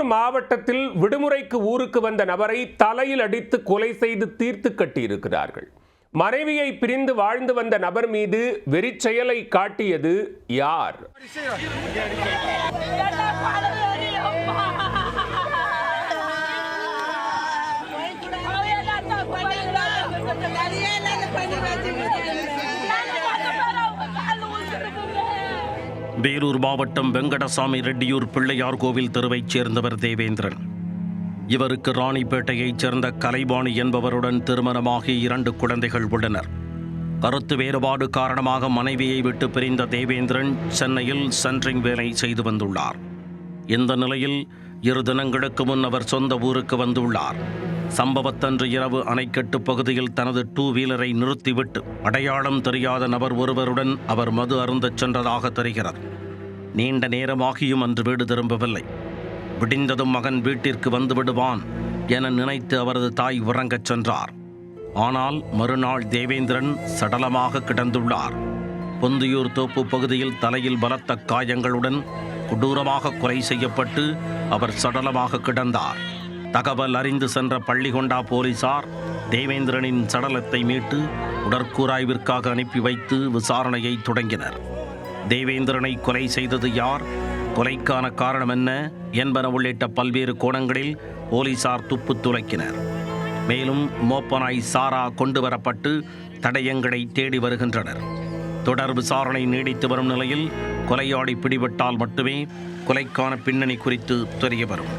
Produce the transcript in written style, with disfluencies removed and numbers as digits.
திருப்பூர் மாவட்டத்தில் விடுமுறைக்கு ஊருக்கு வந்த நபரை தலையில் அடித்து கொலை செய்து தீர்த்து கட்டியிருக்கிறார்கள். மனைவியை பிரிந்து வாழ்ந்து வந்த நபர் மீது வெறிச்செயலை காட்டியது யார்? வேலூர் மாவட்டம் வெங்கடசாமி ரெட்டியூர் பிள்ளையார் கோவில் தெருவைச் சேர்ந்தவர் தேவேந்திரன். இவருக்கு ராணிப்பேட்டையைச் சேர்ந்த கலைவாணி என்பவருடன் திருமணமாகி 2 குழந்தைகள் உள்ளனர். கருத்து வேறுபாடு காரணமாக மனைவியை விட்டு பிரிந்த தேவேந்திரன் சென்னையில் சென்ட்ரிங் வேலை செய்து வந்துள்ளார். இந்த நிலையில் 2 தினங்களுக்கு முன் அவர் சொந்த ஊருக்கு வந்துள்ளார். சம்பவத்தன்று இரவு அணைக்கட்டு பகுதியில் தனது 2 வீலரை நிறுத்திவிட்டு அடையாளம் தெரியாத நபர் ஒருவருடன் அவர் மது அருந்தச் சென்றதாக தெரிகிறது. நீண்ட நேரமாகியும் அன்று வீடு திரும்பவில்லை. விடிந்ததும் மகன் வீட்டிற்கு வந்து விடுவான் என நினைத்து அவரது தாய் உறங்கச் சென்றார். ஆனால் மறுநாள் தேவேந்திரன் சடலமாக கிடந்துள்ளார். பொந்தியூர் தோப்பு பகுதியில் தலையில் பலத்த காயங்களுடன் கொடூரமாக கொலை செய்யப்பட்டு அவர் சடலமாக கிடந்தார். தகவல் அறிந்து சென்ற பள்ளிகொண்டா போலீசார் தேவேந்திரனின் சடலத்தை மீட்டு உடற்கூராய்விற்காக அனுப்பி வைத்து விசாரணையை தொடங்கினர். தேவேந்திரனை கொலை செய்தது யார், கொலைக்கான காரணம் என்ன என்பன உள்ளிட்ட பல்வேறு கோணங்களில் போலீசார் துப்பு துளைக்கினர். மேலும் மோப்பனாய் சாரா கொண்டு வரப்பட்டு தடயங்களை தேடி வருகின்றனர். தொடர் விசாரணை நீடித்து வரும் நிலையில் கொலையாளி பிடிபட்டால் மட்டுமே கொலைக்கான பின்னணி குறித்து தெரிய வரும்.